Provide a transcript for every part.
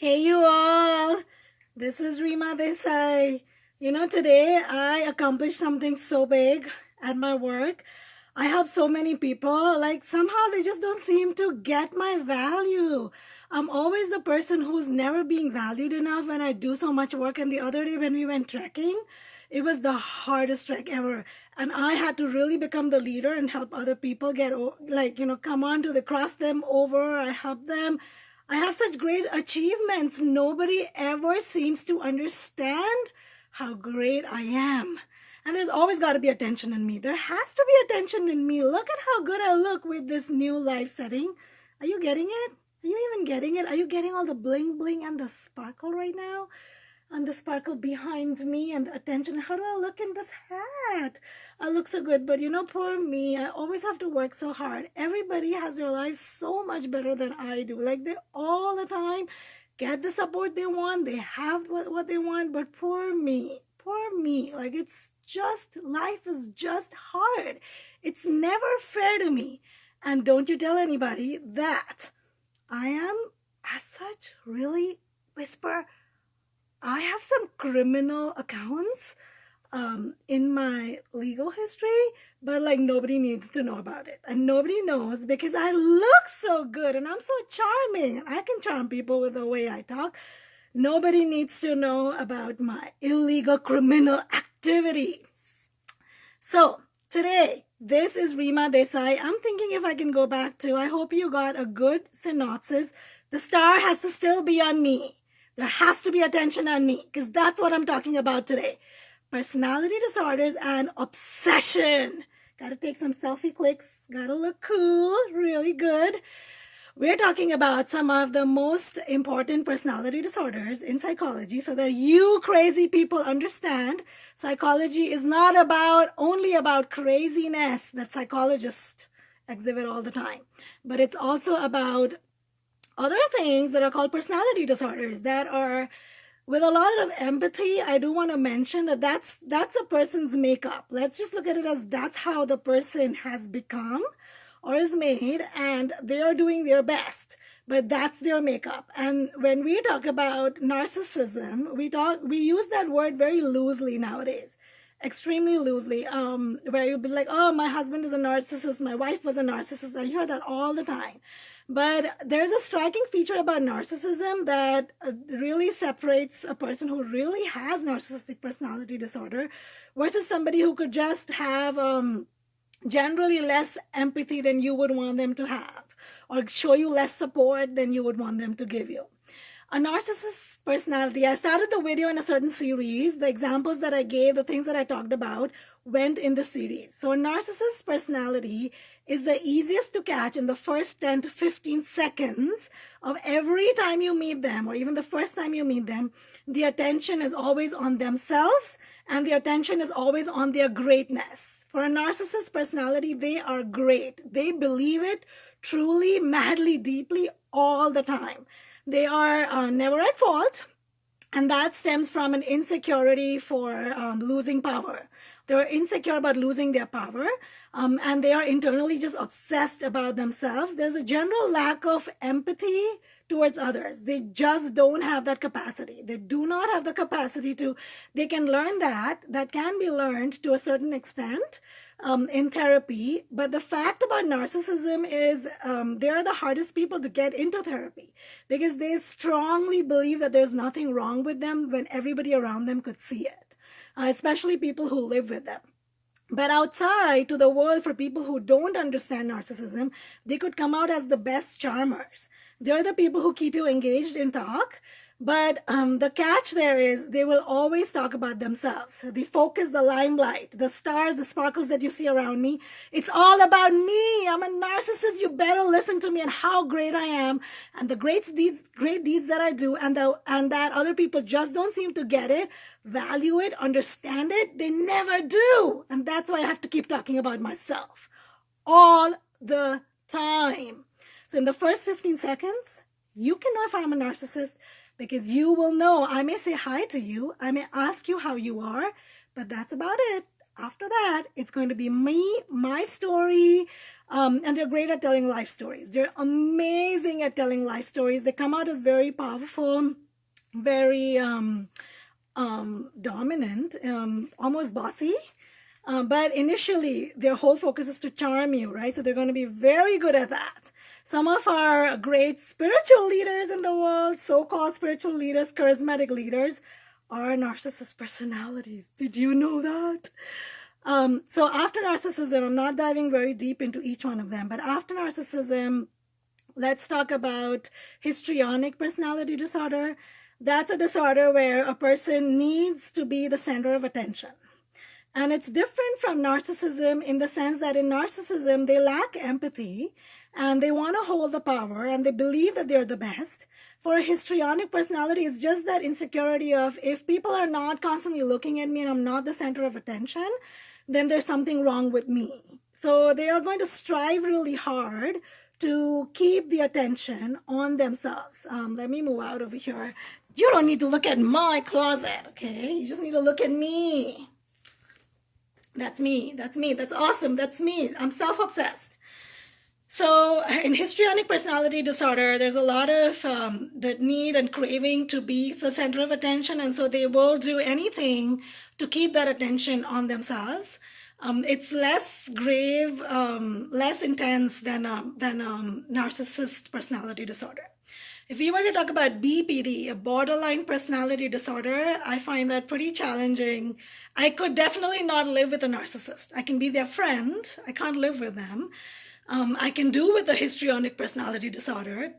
Hey you all, this is Rima Desai. Today I accomplished something so big at my work. I help so many people, like somehow they just don't seem to get my value. I'm always the person who's never being valued enough when I do so much work. And the other day when we went trekking, it was the hardest trek ever. And I had to really become the leader and help other people come on to cross them over. I help them. I have such great achievements. Nobody ever seems to understand how great I am. And there's always got to be attention in me. There has to be attention in me. Look at how good I look with this new life setting. Are you getting it? Are you even getting it? Are you getting all the bling bling and the sparkle right now? And the sparkle behind me and the attention. How do I look in this hat? I look so good, but poor me. I always have to work so hard. Everybody has their lives so much better than I do. Like they all the time get the support they want. They have what they want, but poor me. Poor me. Like life is just hard. It's never fair to me. And don't you tell anybody that I am, as such, really whisper. I have some criminal accounts in my legal history, but nobody needs to know about it. And nobody knows because I look so good and I'm so charming. And I can charm people with the way I talk. Nobody needs to know about my illegal criminal activity. So today, this is Rima Desai. I'm thinking if I can go back to, I hope you got a good synopsis. The star has to still be on me. There has to be attention on me because that's what I'm talking about today. Personality disorders and obsession. Gotta take some selfie clicks. Gotta look cool. Really good. We're talking about some of the most important personality disorders in psychology so that you crazy people understand psychology is not only about craziness that psychologists exhibit all the time, but it's also about other things that are called personality disorders that are with a lot of empathy. I do want to mention that that's a person's makeup. Let's just look at it as that's how the person has become or is made, and they are doing their best, but that's their makeup. And when we talk about narcissism, we use that word very loosely nowadays, extremely loosely, where you'll be like, oh, my husband is a narcissist, my wife was a narcissist. I hear that all the time. But there's a striking feature about narcissism that really separates a person who really has narcissistic personality disorder versus somebody who could just have generally less empathy than you would want them to have, or show you less support than you would want them to give you. A narcissist personality, I started the video in a certain series. The examples that I gave, the things that I talked about went in the series. So a narcissist personality is the easiest to catch in the first 10 to 15 seconds of every time you meet them, or even the first time you meet them. The attention is always on themselves and the attention is always on their greatness. For a narcissist personality, they are great. They believe it truly, madly, deeply, all the time. They are never at fault, and that stems from an insecurity for losing power. They're insecure about losing their power, and they are internally just obsessed about themselves. There's a general lack of empathy towards others. They just don't have that capacity. They do not have the capacity they can learn that can be learned to a certain extent in therapy. But the fact about narcissism is they're the hardest people to get into therapy because they strongly believe that there's nothing wrong with them when everybody around them could see it, especially people who live with them. But outside to the world, for people who don't understand narcissism, they could come out as the best charmers. They're the people who keep you engaged in talk. But the catch there is they will always talk about themselves. The focus, the limelight, the stars, the sparkles that you see around me. It's all about me. I'm a narcissist. You better listen to me and how great I am and the great deeds that I do, and that other people just don't seem to get it, value it, understand it. They never do. And that's why I have to keep talking about myself all the time. So in the first 15 seconds, you can know if I'm a narcissist, because you will know. I may say hi to you. I may ask you how you are, but that's about it. After that, it's going to be me, my story, and they're great at telling life stories. They're amazing at telling life stories. They come out as very powerful, very dominant, almost bossy. But initially, their whole focus is to charm you, right? So they're going to be very good at that. Some of our great spiritual leaders in the world, so-called spiritual leaders, charismatic leaders, are narcissist personalities. Did you know that? So after narcissism, I'm not diving very deep into each one of them, but after narcissism, let's talk about histrionic personality disorder. That's a disorder where a person needs to be the center of attention. And it's different from narcissism in the sense that in narcissism, they lack empathy and they want to hold the power and they believe that they're the best. For a histrionic personality, it's just that insecurity of if people are not constantly looking at me and I'm not the center of attention, then there's something wrong with me. So they are going to strive really hard to keep the attention on themselves. Let me move out over here. You don't need to look at my closet, okay? You just need to look at me. That's me. That's me. That's awesome. That's me. I'm self-obsessed. So in histrionic personality disorder, there's a lot of the need and craving to be the center of attention. And so they will do anything to keep that attention on themselves. It's less grave, less intense than narcissist personality disorder. If we were to talk about BPD, a borderline personality disorder, I find that pretty challenging. I could definitely not live with a narcissist. I can be their friend. I can't live with them. I can do with a histrionic personality disorder.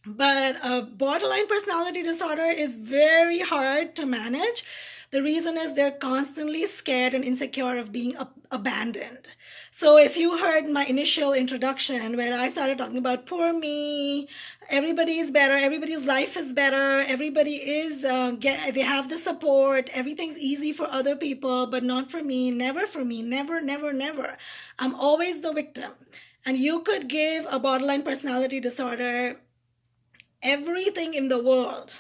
But a borderline personality disorder is very hard to manage. The reason is they're constantly scared and insecure of being abandoned. So if you heard my initial introduction where I started talking about poor me, everybody is better, everybody's life is better, everybody is, they have the support, everything's easy for other people, but not for me, never, never, never. I'm always the victim. And you could give a borderline personality disorder everything in the world,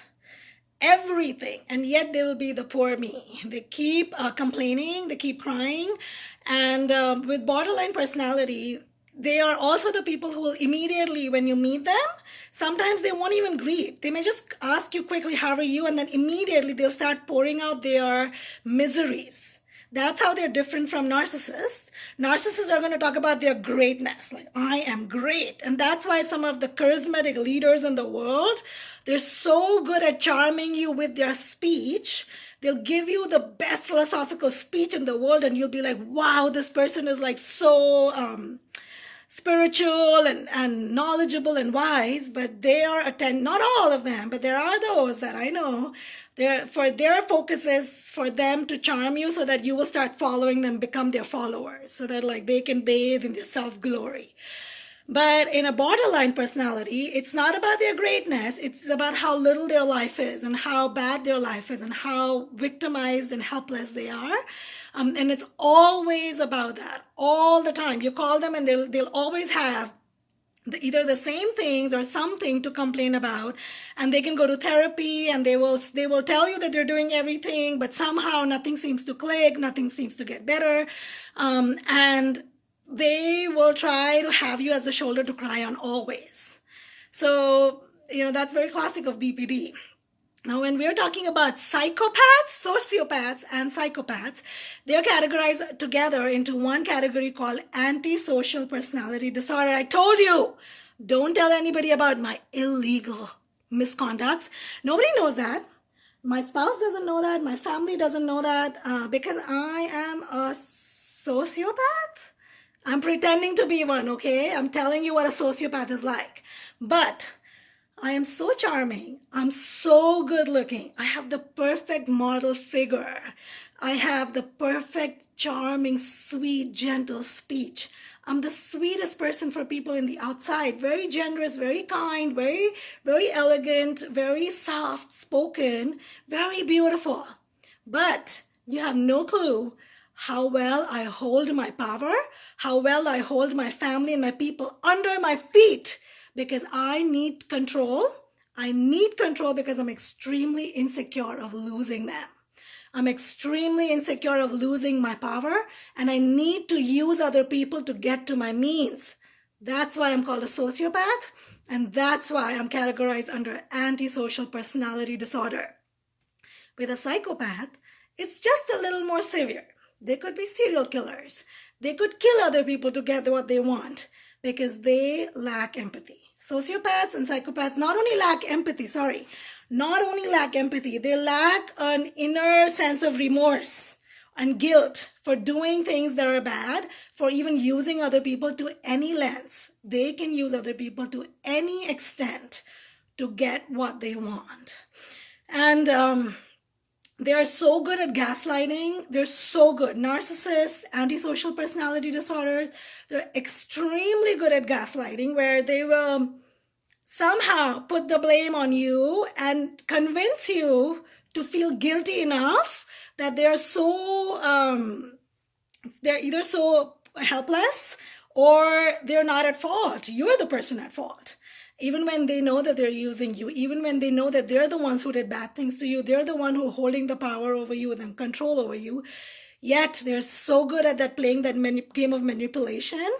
everything, and yet they will be the poor me. They keep complaining, they keep crying, and with borderline personality, they are also the people who will immediately, when you meet them, sometimes they won't even greet. They may just ask you quickly, how are you? And then immediately they'll start pouring out their miseries. That's how they're different from narcissists. Narcissists are going to talk about their greatness, like, I am great. And that's why some of the charismatic leaders in the world, they're so good at charming you with their speech. They'll give you the best philosophical speech in the world, and you'll be like, wow, this person is like so spiritual and knowledgeable and wise. But they are, not all of them, but there are those that I know. Their focus is for them to charm you so that you will start following them, become their followers, so that like they can bathe in their self-glory. But in a borderline personality, it's not about their greatness. It's about how little their life is and how bad their life is and how victimized and helpless they are. And it's always about that all the time. You call them and they'll always have either the same things or something to complain about, and they can go to therapy and they will tell you that they're doing everything, but somehow nothing seems to click, nothing seems to get better, and they will try to have you as the shoulder to cry on always. So, that's very classic of BPD. Now, when we're talking about psychopaths, sociopaths, and psychopaths, they're categorized together into one category called antisocial personality disorder. I told you, don't tell anybody about my illegal misconducts. Nobody knows that. My spouse doesn't know that. My family doesn't know that because I am a sociopath. I'm pretending to be one, okay? I'm telling you what a sociopath is like. But I am so charming. I'm so good looking. I have the perfect model figure. I have the perfect, charming, sweet, gentle speech. I'm the sweetest person for people in the outside. Very generous, very kind, very, very elegant, very soft spoken, very beautiful. But you have no clue how well I hold my power, how well I hold my family and my people under my feet. Because I need control. I need control because I'm extremely insecure of losing them. I'm extremely insecure of losing my power, and I need to use other people to get to my means. That's why I'm called a sociopath, and that's why I'm categorized under antisocial personality disorder. With a psychopath, it's just a little more severe. They could be serial killers. They could kill other people to get what they want because they lack empathy. Sociopaths and psychopaths not only lack empathy, they lack an inner sense of remorse and guilt for doing things that are bad, for even using other people to any lengths. They can use other people to any extent to get what they want. And they are so good at gaslighting. They're so good. Narcissists, antisocial personality disorders, they're extremely good at gaslighting, where they will somehow put the blame on you and convince you to feel guilty enough that they're either so helpless or they're not at fault. You're the person at fault. Even when they know that they're using you, even when they know that they're the ones who did bad things to you, they're the one who are holding the power over you and control over you. Yet they're so good at that, playing that game of manipulation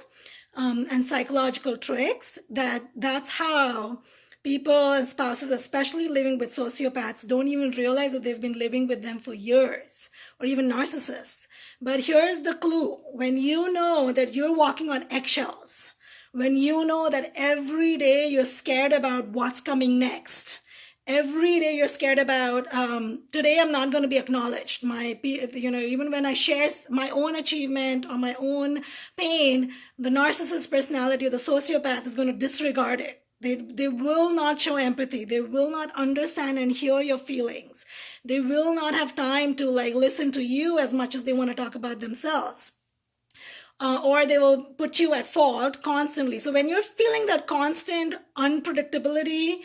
and psychological tricks, that's how people and spouses, especially living with sociopaths, don't even realize that they've been living with them for years, or even narcissists. But here's the clue. When you know that you're walking on eggshells, when you know that every day you're scared about what's coming next, every day you're scared about, today I'm not going to be acknowledged. Even when I share my own achievement or my own pain, the narcissist personality or the sociopath is going to disregard it. They will not show empathy. They will not understand and hear your feelings. They will not have time to listen to you as much as they want to talk about themselves. Or they will put you at fault constantly. So when you're feeling that constant unpredictability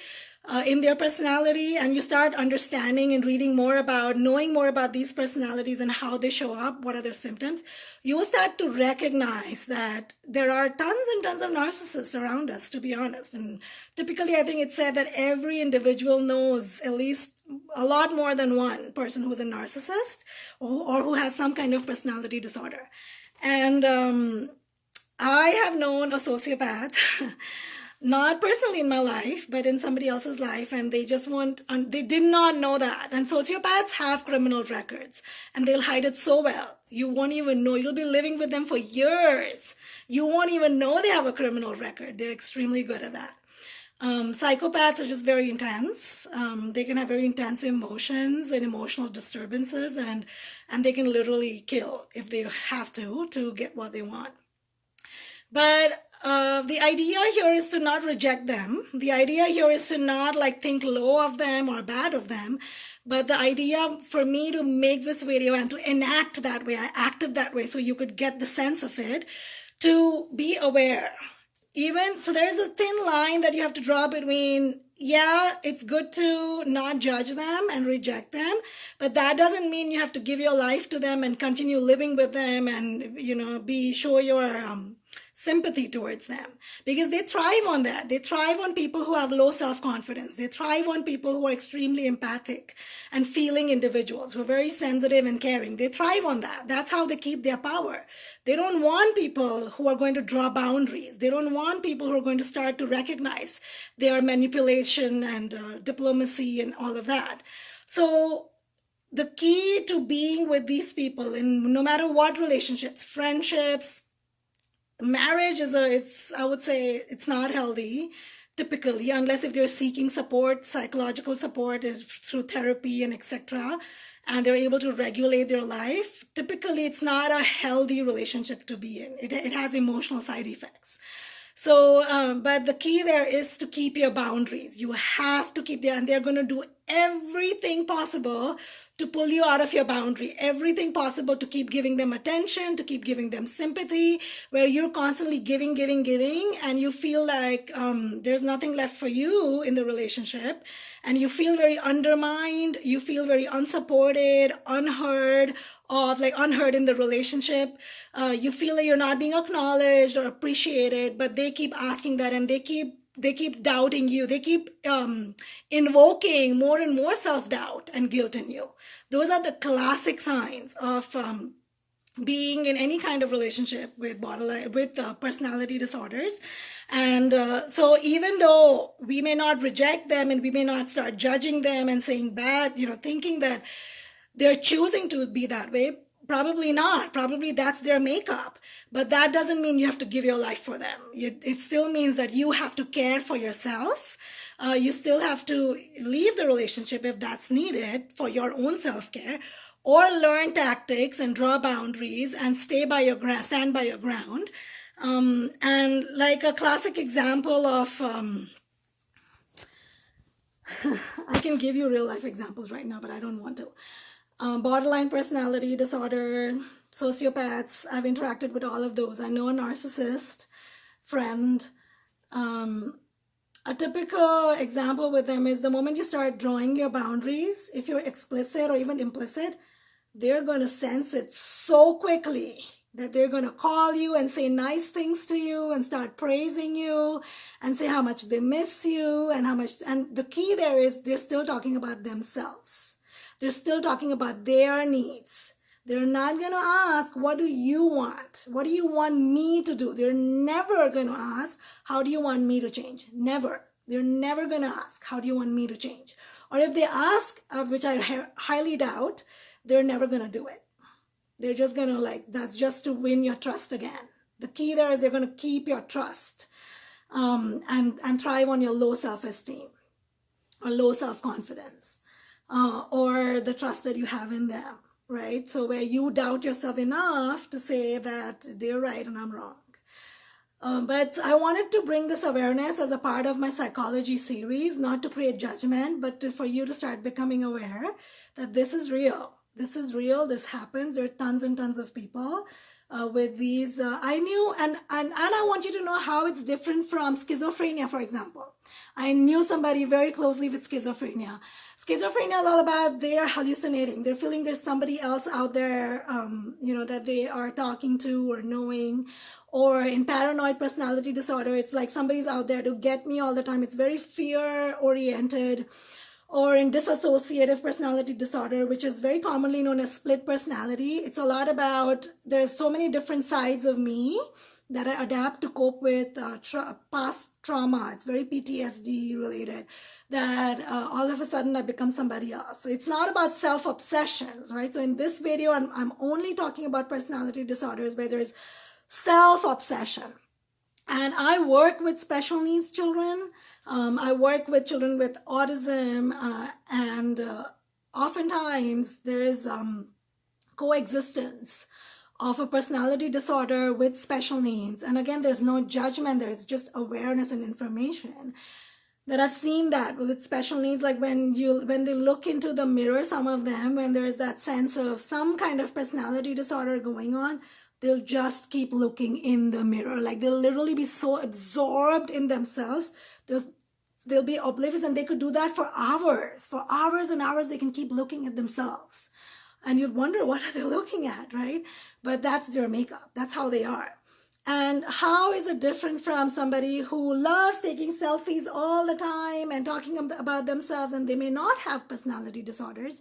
in their personality, and you start understanding and knowing more about these personalities and how they show up, what are their symptoms, you will start to recognize that there are tons and tons of narcissists around us, to be honest. And typically, I think it's said that every individual knows at least a lot more than one person who's a narcissist or who has some kind of personality disorder. And I have known a sociopath, not personally in my life, but in somebody else's life, and they did not know that. And sociopaths have criminal records, and they'll hide it so well. You won't even know. You'll be living with them for years. You won't even know they have a criminal record. They're extremely good at that. Psychopaths are just very intense. They can have very intense emotions and emotional disturbances, and they can literally kill if they have to get what they want. But the idea here is to not reject them. The idea here is to not think low of them or bad of them. But the idea for me to make this video and to enact that way, I acted that way so you could get the sense of it, to be aware. So there's a thin line that you have to draw between, it's good to not judge them and reject them, but that doesn't mean you have to give your life to them and continue living with them and, show your sympathy towards them, because they thrive on that. They thrive on people who have low self-confidence. They thrive on people who are extremely empathic and feeling individuals who are very sensitive and caring. They thrive on that. That's how they keep their power. They don't want people who are going to draw boundaries. They don't want people who are going to start to recognize their manipulation and diplomacy and all of that. So the key to being with these people, in no matter what relationships, friendships, marriage I would say it's not healthy typically, unless if they're seeking support, psychological support through therapy and etc., and they're able to regulate their life. Typically, it's not a healthy relationship to be in. It has emotional side effects. So, but the key there is to keep your boundaries. You have to keep and they're going to do everything possible to pull you out of your boundary, everything possible to keep giving them attention, to keep giving them sympathy, where you're constantly giving, and you feel like there's nothing left for you in the relationship, and you feel very undermined, you feel very unsupported, unheard in the relationship. You feel like you're not being acknowledged or appreciated, but they keep asking that, and they keep doubting you. They keep invoking more and more self-doubt and guilt in you. Those are the classic signs of being in any kind of relationship with personality disorders. And so even though we may not reject them and we may not start judging them and saying bad, thinking that they're choosing to be that way, probably not. Probably that's their makeup. But that doesn't mean you have to give your life for them. It still means that you have to care for yourself. You still have to leave the relationship if that's needed for your own self-care, or learn tactics and draw boundaries and stand by your ground. And like a classic example of, I can give you real life examples right now, but I don't want to. Borderline personality disorder, sociopaths, I've interacted with all of those. I know a narcissist friend. A typical example with them is the moment you start drawing your boundaries, if you're explicit or even implicit, they're going to sense it so quickly that they're going to call you and say nice things to you and start praising you and say how much they miss you and how much. And the key there is they're still talking about themselves. They're still talking about their needs. They're not going to ask, what do you want? What do you want me to do? They're never going to ask, how do you want me to change? Never. They're never going to ask, how do you want me to change? Or if they ask, which I highly doubt, they're never going to do it. They're just going to that's just to win your trust again. The key there is they're going to keep your trust and thrive on your low self-esteem or low self-confidence or the trust that you have in them, right? So where you doubt yourself enough to say that they're right and I'm wrong. But I wanted to bring this awareness as a part of my psychology series, not to create judgment, but for you to start becoming aware that this is real. This is real. This happens. There are tons and tons of people with these. I knew, and I want you to know how it's different from schizophrenia, for example. I knew somebody very closely with schizophrenia. Schizophrenia is all about they're hallucinating. They're feeling there's somebody else out there, that they are talking to or knowing. Or in paranoid personality disorder, it's like somebody's out there to get me all the time. It's very fear-oriented. Or in dissociative personality disorder, which is very commonly known as split personality. It's a lot about, there's so many different sides of me that I adapt to cope with past trauma. It's very PTSD related, that all of a sudden I become somebody else. So it's not about self-obsessions, right? So in this video, I'm only talking about personality disorders where there's self-obsession. And I work with special needs children. I work with children with autism, and oftentimes there is coexistence of a personality disorder with special needs. And again, there's no judgment. There's just awareness and information. That I've seen that with special needs, like when they look into the mirror, some of them, when there's that sense of some kind of personality disorder going on, they'll just keep looking in the mirror. Like they'll literally be so absorbed in themselves. They'll be oblivious, and they could do that for hours. For hours and hours, they can keep looking at themselves. And you'd wonder, what are they looking at, right? But that's their makeup. That's how they are. And how is it different from somebody who loves taking selfies all the time and talking about themselves, and they may not have personality disorders?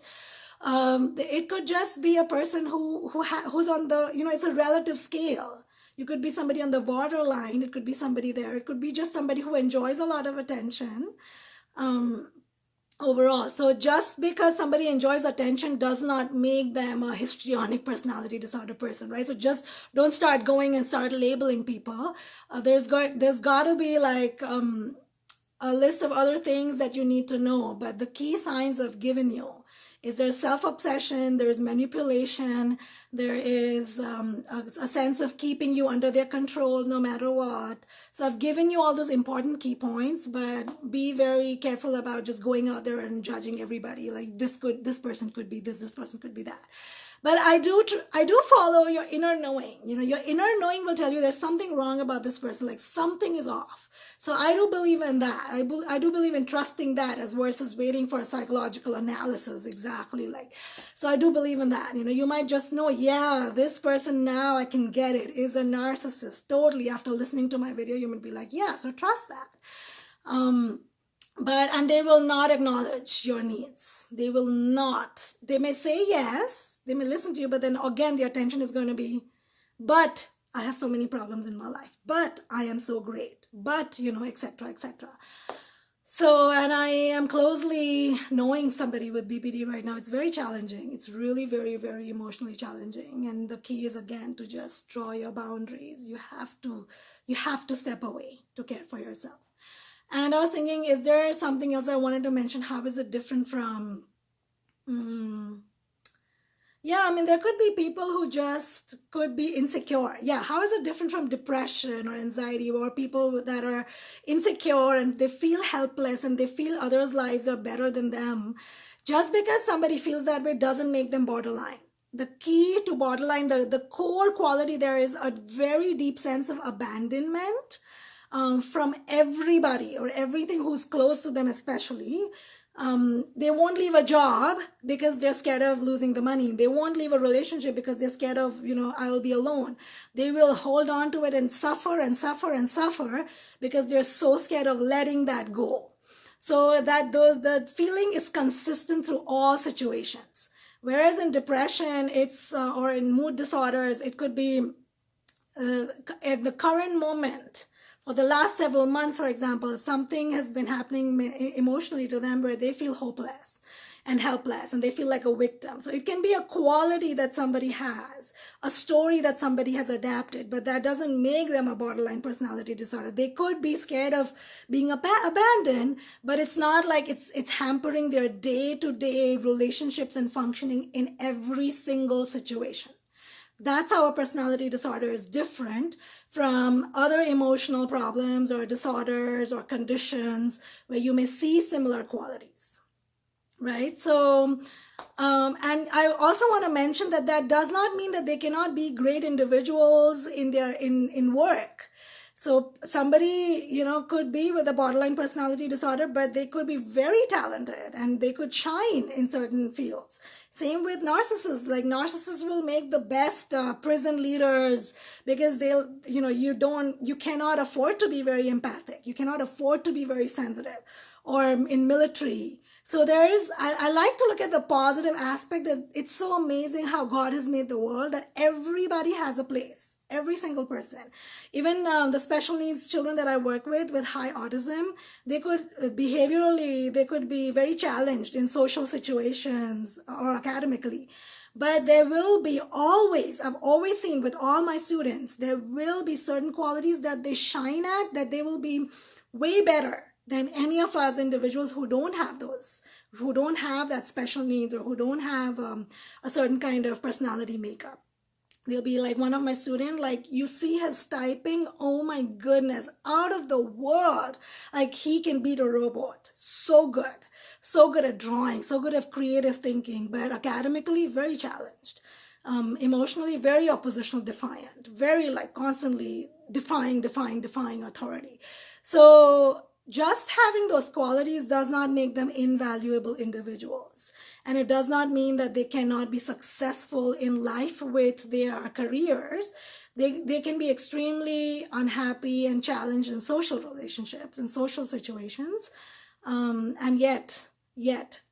It could just be a person who's on the, it's a relative scale. You could be somebody on the borderline. It could be somebody there. It could be just somebody who enjoys a lot of attention overall. So just because somebody enjoys attention does not make them a histrionic personality disorder person, right? So just don't start going and start labeling people. There's got to be like a list of other things that you need to know. But the key signs I've given you is there self-obsession, there's manipulation, there is a sense of keeping you under their control no matter what. So I've given you all those important key points, but be very careful about just going out there and judging everybody. Like this person could be this person could be that. But I do follow your inner knowing. Your inner knowing will tell you there's something wrong about this person, like something is off. So I do believe in that. I do believe in trusting that as versus waiting for a psychological analysis exactly. So I do believe in that. You might just know, yeah, this person now I can get it is a narcissist. Totally. After listening to my video, you might be like, yeah, so trust that. And they will not acknowledge your needs. They will not. They may say yes, they may listen to you, but then again, the attention is going to be, but I have so many problems in my life, but I am so great, but, etc., etc. So, and I am closely knowing somebody with BPD right now. It's very challenging. It's really very, very emotionally challenging. And the key is, again, to just draw your boundaries. You have to step away to care for yourself. And I was thinking, is there something else I wanted to mention? How is it different from, there could be people who just could be insecure. Yeah, how is it different from depression or anxiety, or people that are insecure and they feel helpless and they feel others' lives are better than them? Just because somebody feels that way doesn't make them borderline. The key to borderline, the core quality there is a very deep sense of abandonment from everybody or everything who's close to them, especially. They won't leave a job because they're scared of losing the money. They won't leave a relationship because they're scared of, I will be alone. They will hold on to it and suffer and suffer and suffer because they're so scared of letting that go. So that the feeling is consistent through all situations. Whereas in depression, or in mood disorders, it could be at the current moment. For the last several months, for example, something has been happening emotionally to them where they feel hopeless and helpless and they feel like a victim. So it can be a quality that somebody has, a story that somebody has adapted, but that doesn't make them a borderline personality disorder. They could be scared of being abandoned, but it's not like it's hampering their day-to-day relationships and functioning in every single situation. That's how a personality disorder is different from other emotional problems or disorders or conditions where you may see similar qualities, right? So, and I also want to mention that does not mean that they cannot be great individuals in work. So somebody, could be with a borderline personality disorder, but they could be very talented and they could shine in certain fields. Same with narcissists. Like narcissists will make the best prison leaders because you cannot afford to be very empathic. You cannot afford to be very sensitive, or in military. So I like to look at the positive aspect that it's so amazing how God has made the world that everybody has a place. Every single person. Even the special needs children that I work with high autism, they could behaviorally, they could be very challenged in social situations or academically. But there will be I've always seen with all my students, there will be certain qualities that they shine at, that they will be way better than any of us individuals who don't have those, who don't have that special needs, or who don't have a certain kind of personality makeup. They'll be like, one of my students, like, you see his typing, oh my goodness, out of the world. Like, he can beat a robot. So good at drawing, so good at creative thinking, but academically very challenged. Emotionally very oppositional defiant, very like constantly defying authority. So just having those qualities does not make them invaluable individuals. And it does not mean that they cannot be successful in life with their careers. They can be extremely unhappy and challenged in social relationships and social situations, and yet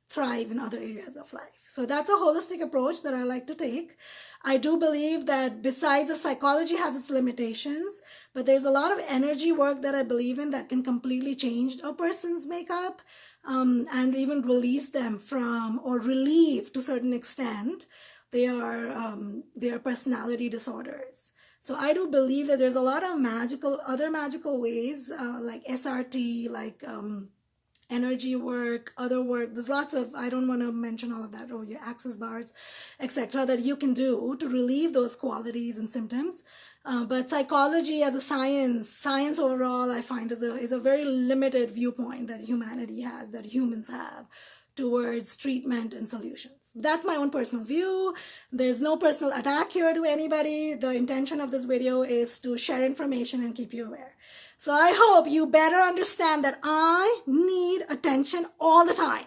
thrive in other areas of life. So that's a holistic approach that I like to take. I do believe that besides the psychology has its limitations, but there's a lot of energy work that I believe in that can completely change a person's makeup, and even release them from, or relieve to a certain extent, their personality disorders. So I do believe that there's a lot of other magical ways, like SRT, like energy work, other work. There's lots of, I don't want to mention all of that, or your access bars, etc., that you can do to relieve those qualities and symptoms. But psychology as a science overall, I find is a very limited viewpoint that humanity has, that humans have, towards treatment and solutions. That's my own personal view. There's no personal attack here to anybody. The intention of this video is to share information and keep you aware. So I hope you better understand that I need attention all the time.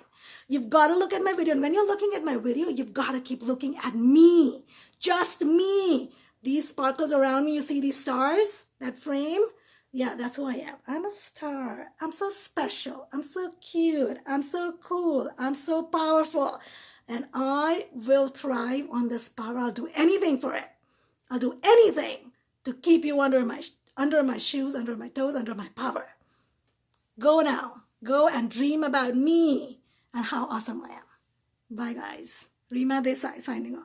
You've got to look at my video. And when you're looking at my video, you've got to keep looking at me. Just me. These sparkles around me, you see these stars, that frame? Yeah, that's who I am. I'm a star. I'm so special. I'm so cute. I'm so cool. I'm so powerful. And I will thrive on this power. I'll do anything for it. I'll do anything to keep you under my shoes, under my toes, under my power. Go now. Go and dream about me and how awesome I am. Bye, guys. Rima Desai signing off.